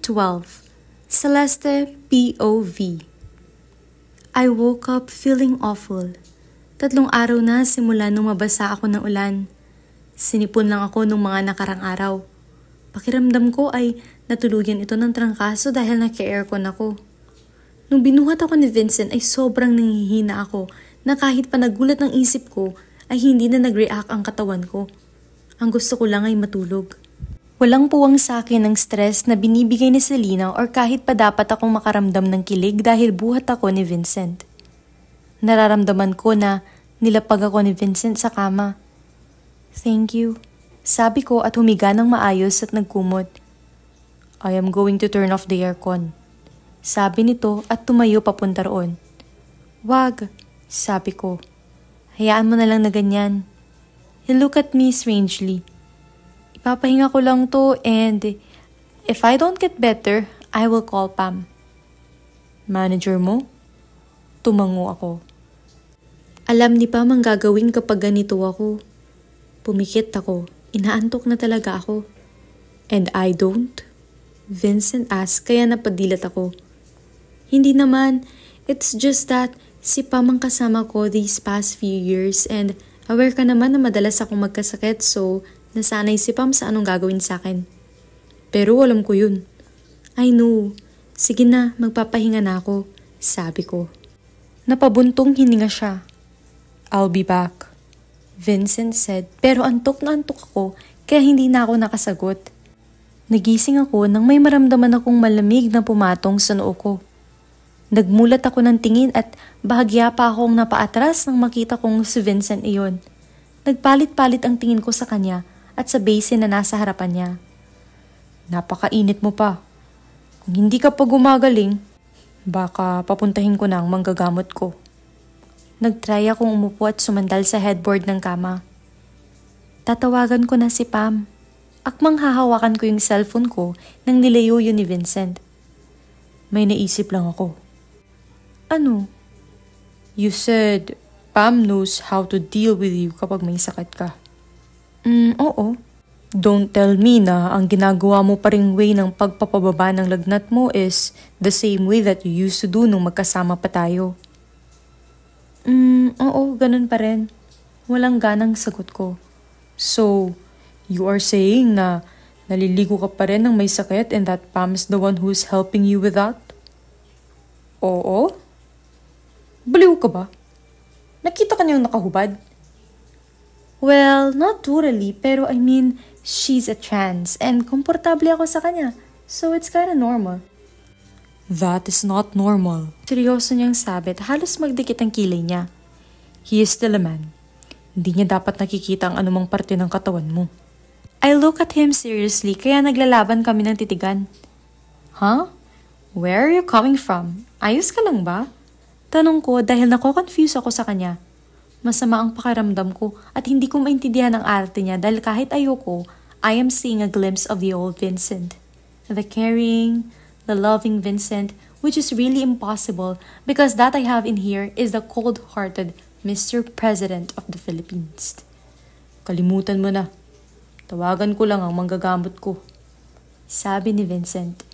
12. Celeste POV. I woke up feeling awful. 3 araw na simula nung mabasa ako ng ulan. Sinipon lang ako nung mga nakarang araw. Pakiramdam ko ay natuluyan ito ng trangkaso dahil naka-aircon ako. Nung binuhat ako ni Vincent ay sobrang nanghihina ako na kahit pa nagulat ng isip ko ay hindi na nag-react ang katawan ko. Ang gusto ko lang ay matulog. Walang puwang sa akin ng stress na binibigay ni Selena or kahit pa dapat akong makaramdam ng kilig dahil buhat ako ni Vincent. Nararamdaman ko na nilapag ako ni Vincent sa kama. Thank you, sabi ko at humiga ng maayos at nagkumot. I am going to turn off the aircon, sabi nito at tumayo papunta roon. Wag, sabi ko. Hayaan mo na lang na ganyan. He looked at me strangely. Papahinga ko lang to and if I don't get better, I will call Pam. Manager mo? Tumango ako. Alam ni Pam ang gagawin kapag ganito ako. Pumikit ako. Inaantok na talaga ako. And I don't? Vincent asked kaya napadilat ako. Hindi naman. It's just that si Pam ang kasama ko these past few years and aware ka naman na madalas akong magkasakit so nasanay si Pam sa anong gagawin sa akin. Pero alam ko yun. I know. Sige na, magpapahinga na ako, sabi ko. Napabuntong hininga siya. I'll be back, Vincent said, pero antok na antok ako kaya hindi na ako nakasagot. Nagising ako nang may maramdaman akong malamig na pumatong sa noo ko. Nagmulat ako ng tingin at bahagya pa akong napaatras nang makita kong si Vincent iyon. Nagpalit-palit ang tingin ko sa kanya at sa basin na nasa harapan niya. Napakainit mo pa. Kung hindi ka pa gumagaling, baka papuntahin ko na ang manggagamot ko. Nagtry akong umupo at sumandal sa headboard ng kama. Tatawagan ko na si Pam. Akmang hahawakan ko yung cellphone ko nang nilayo yun ni Vincent. May naisip lang ako. Ano? You said Pam knows how to deal with you kapag may sakit ka. Oo. Don't tell me na ang ginagawa mo pa ring way ng pagpapababa ng lagnat mo is the same way that you used to do nung magkasama pa tayo. Oo, ganun pa rin. Walang ganang sagot ko. So, you are saying na naliligo ka pa rin ng may sakit and that Pam is the one who's helping you with that? Oo? Baliw ka ba? Nakita ka niyang nakahubad? Well, not totally, pero I mean, she's a trans and komportable ako sa kanya, so it's kinda normal. That is not normal. Seryoso niyang sabi at halos magdikit ang kilay niya. He is still a man. Hindi niya dapat nakikita ang anumang parte ng katawan mo. I look at him seriously kaya naglalaban kami ng titigan. Huh? Where are you coming from? Ayos ka lang ba? Tanong ko dahil nako-confuse ako sa kanya. Masama ang pakiramdam ko at hindi ko maintindihan ang arte niya dahil kahit ayoko, I am seeing a glimpse of the old Vincent. The caring, the loving Vincent, which is really impossible because that I have in here is the cold-hearted Mr. President of the Philippines. Kalimutan mo na. Tawagan ko lang ang manggagamot ko. Sabi ni Vincent.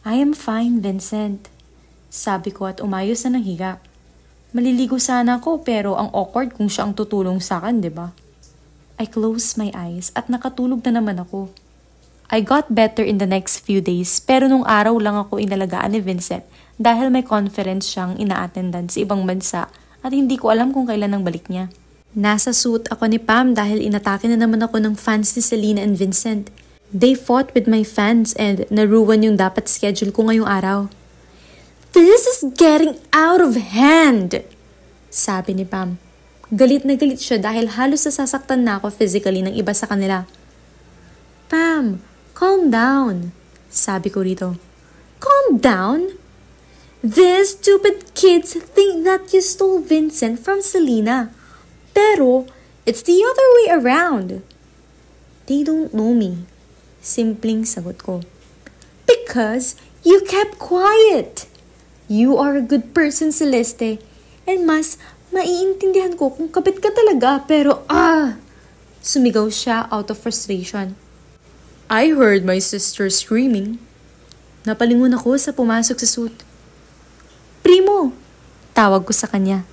I am fine, Vincent. Sabi ko at umayos na ng higa. Maliligo sana ako pero ang awkward kung siya ang tutulong sa akin, di ba? I closed my eyes at nakatulog na naman ako. I got better in the next few days pero nung araw lang ako inalagaan ni Vincent dahil may conference siyang ina-attendan sa ibang bansa at hindi ko alam kung kailan ang balik niya. Nasa suit ako ni Pam dahil inatake na naman ako ng fans ni Selena and Vincent. They fought with my fans and naruwan yung dapat schedule ko ngayong araw. This is getting out of hand, sabi ni Pam. Galit na galit siya dahil halos nasasaktan na ako physically ng iba sa kanila. Pam, calm down, sabi ko rito. Calm down? These stupid kids think that you stole Vincent from Selena. Pero, it's the other way around. They don't know me. Simpleng sagot ko. Because you kept quiet. You are a good person, Celeste. And mas maiintindihan ko kung kabit ka talaga pero Sumigaw siya out of frustration. I heard my sister screaming. Napalingon ako sa pumasok sa suit. Primo! Tawag ko sa kanya.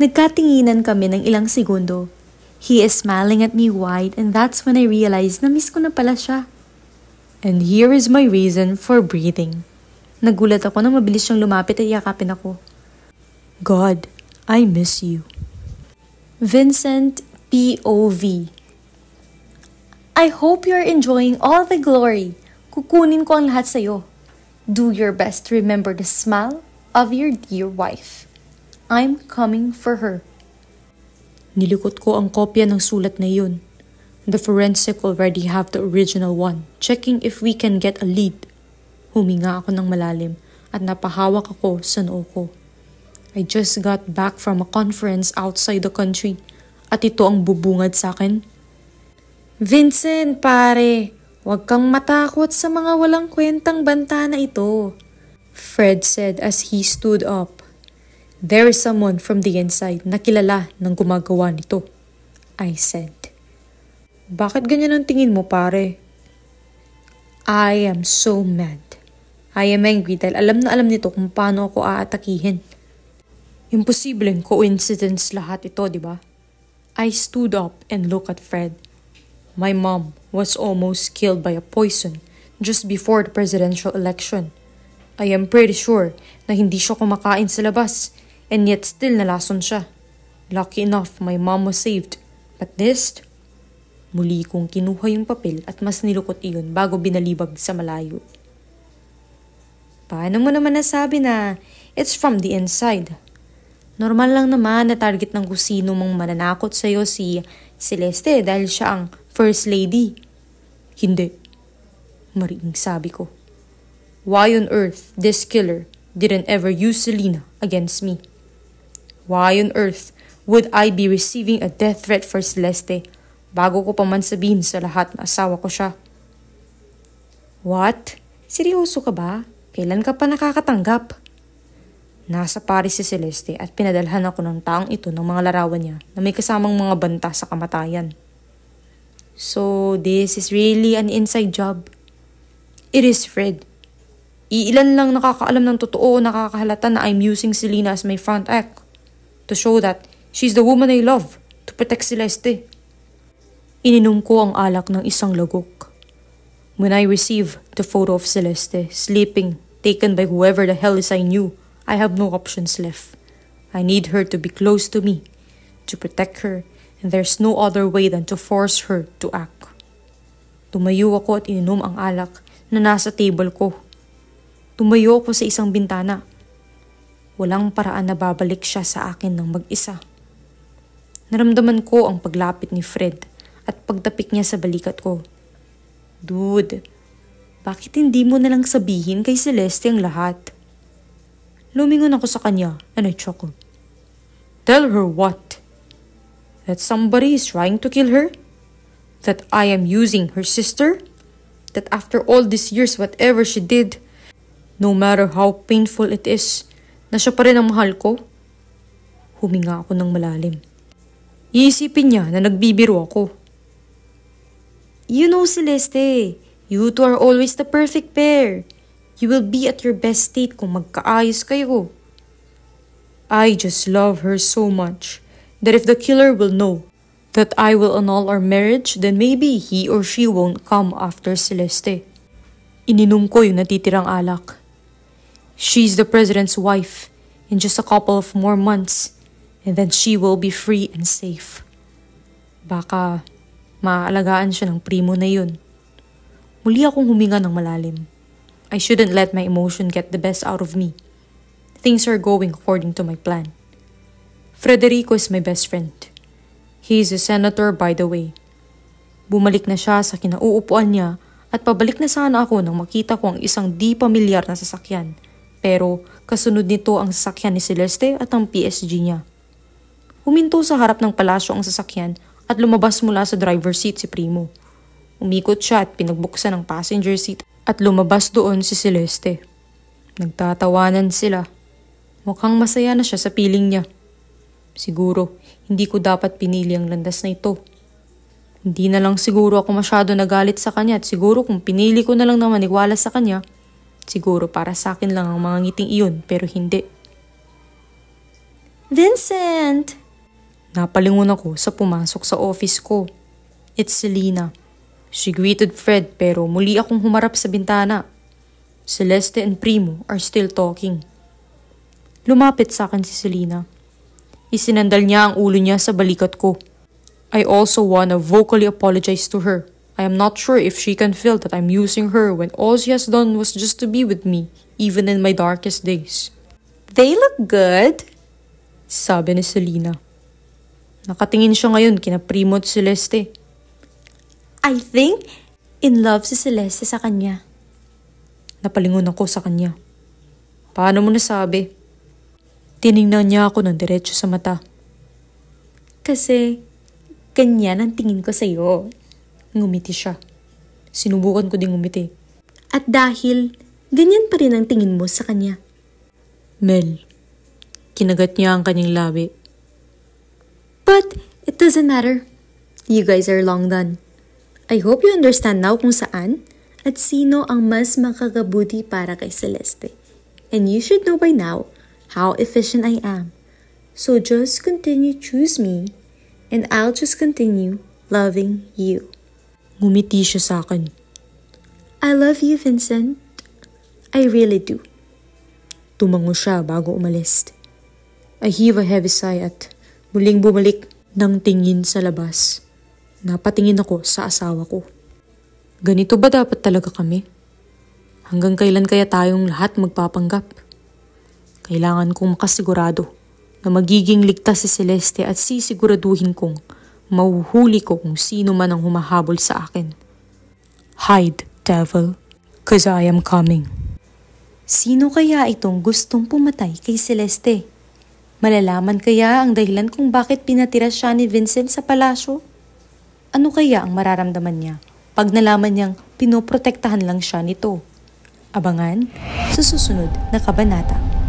Nagkatinginan kami ng ilang segundo. He is smiling at me wide and that's when I realized na miss ko na pala siya. And here is my reason for breathing. Nagulat ako nang mabilis siyang lumapit at yakapin ako. God, I miss you. Vincent P.O.V. I hope you are enjoying all the glory. Kukunin ko ang lahat sa'yo. Do your best to remember the smile of your dear wife. I'm coming for her. Nilikot ko ang kopya ng sulat na yun. The forensic already have the original one, checking if we can get a lead. Huminga ako ng malalim at napahawak ako sa noo ko. I just got back from a conference outside the country at ito ang bubungad sa akin. Vincent, pare, huwag kang matakot sa mga walang kwentang banta na ito. Fred said as he stood up. There is someone from the inside na kilala ng gumagawa nito, I said. Bakit ganyan ang tingin mo, pare? I am so mad. I am angry dahil alam na alam nito kung paano ako aatakihin. Imposibleng coincidence lahat ito, di ba? I stood up and looked at Fred. My mom was almost killed by a poison just before the presidential election. I am pretty sure na hindi siya kumakain sa labas and yet still nalason siya. Lucky enough, my mom was saved. But this... Muli kong kinuha yung papel at mas nilukot iyon bago binalibag sa malayo. Paano mo naman nasabi na it's from the inside? Normal lang naman na target ng kusino mong mananakot sa'yo si Celeste dahil siya ang first lady. Hindi. Mariing sabi ko. Why on earth this killer didn't ever use Selena against me? Why on earth would I be receiving a death threat for Celeste bago ko pa man sabihin sa lahat na asawa ko siya? What? Seryoso ka ba? Kailan ka pa nakakatanggap? Nasa Paris si Celeste at pinadalhan ako ng taong ito ng mga larawan niya na may kasamang mga banta sa kamatayan. So, this is really an inside job. It is, Fred. Iilan lang nakakaalam ng totoo o nakakahalata na I'm using Selena as my front act to show that she's the woman I love to protect Celeste. Ininom ko ang alak ng isang lagok. When I received the photo of Celeste sleeping, taken by whoever the hell is I knew, I have no options left. I need her to be close to me, to protect her, and there's no other way than to force her to act. Tumayo ako at ininom ang alak na nasa table ko. Tumayo ako sa isang bintana. Walang paraan na babalik siya sa akin ng mag-isa. Naramdaman ko ang paglapit ni Fred at pagtapik niya sa balikat ko. Dude, bakit hindi mo nalang sabihin kay Celeste ang lahat? Lumingon ako sa kanya and I chuckled. Tell her what? That somebody is trying to kill her? That I am using her sister? That after all these years, whatever she did, no matter how painful it is, na siya pa rin ang mahal ko? Huminga ako ng malalim. Iisipin niya na nagbibiro ako. You know, Celeste, you two are always the perfect pair. You will be at your best state kung magkaayos kayo. I just love her so much that if the killer will know that I will annul our marriage, then maybe he or she won't come after Celeste. Ininom ko yung natitirang alak. She's the president's wife in just a couple of more months, and then she will be free and safe. Baka maaalagaan siya ng primo na yun. Muli akong huminga ng malalim. I shouldn't let my emotion get the best out of me. Things are going according to my plan. Frederico is my best friend. He is a senator, by the way. Bumalik na siya sa kinauupuan niya at pabalik na sana ako nang makita ko ang isang di pamilyar na sasakyan. Pero kasunod nito ang sasakyan ni Celeste at ang PSG niya. Huminto sa harap ng palasyo ang sasakyan at lumabas mula sa driver's seat si Primo. Umikot siya at pinagbuksan ang passenger seat at lumabas doon si Celeste. Nagtatawanan sila. Mukhang masaya na siya sa piling niya. Siguro, hindi ko dapat pinili ang landas na ito. Hindi na lang siguro ako masyado nagalit sa kanya at siguro kung pinili ko na lang na maniwala sa kanya, Siguro para sa akin lang ang mga ngiting iyon pero hindi. Vincent! Napalingon ako sa pumasok sa office ko. It's Selena. She greeted Fred pero muli akong humarap sa bintana. Celeste and Primo are still talking. Lumapit sa akin si Selena. Isinandal niya ang ulo niya sa balikat ko. I also wanna vocally apologize to her. I am not sure if she can feel that I'm using her when all she has done was just to be with me, even in my darkest days. They look good, sabi ni Selena. Nakatingin siya ngayon kina Primo at Celeste. I think in love si Celeste sa kanya. Napalingon ako sa kanya. Paano mo nasabi? Tiningnan niya ako ng diretso sa mata. Kasi ganyan ang tingin ko sa'yo. Ngumiti siya. Sinubukan ko ding ngumiti. At dahil ganyan pa rin ang tingin mo sa kanya. Mel, kinagat niya ang kanyang labi. But it doesn't matter. You guys are long done. I hope you understand now kung saan at sino ang mas makakabuti para kay Celeste. And you should know by now how efficient I am. So just continue choose me and I'll just continue loving you. Ngumiti siya sa akin. I love you, Vincent. I really do. Tumango siya bago umalis. I heave a heavy sigh at muling bumalik ng tingin sa labas. Napatingin ako sa asawa ko. Ganito ba dapat talaga kami? Hanggang kailan kaya tayong lahat magpapanggap? Kailangan kong makasigurado na magiging ligtas si Celeste at sisiguraduhin kong mahuhuli ko kung sino man ang humahabol sa akin. Hide, devil, 'cause I am coming. Sino kaya itong gustong pumatay kay Celeste? Malalaman kaya ang dahilan kung bakit pinatira siya ni Vincent sa palasyo? Ano kaya ang mararamdaman niya pag nalaman niyang pinoprotektahan lang siya nito? Abangan sa susunod na kabanata.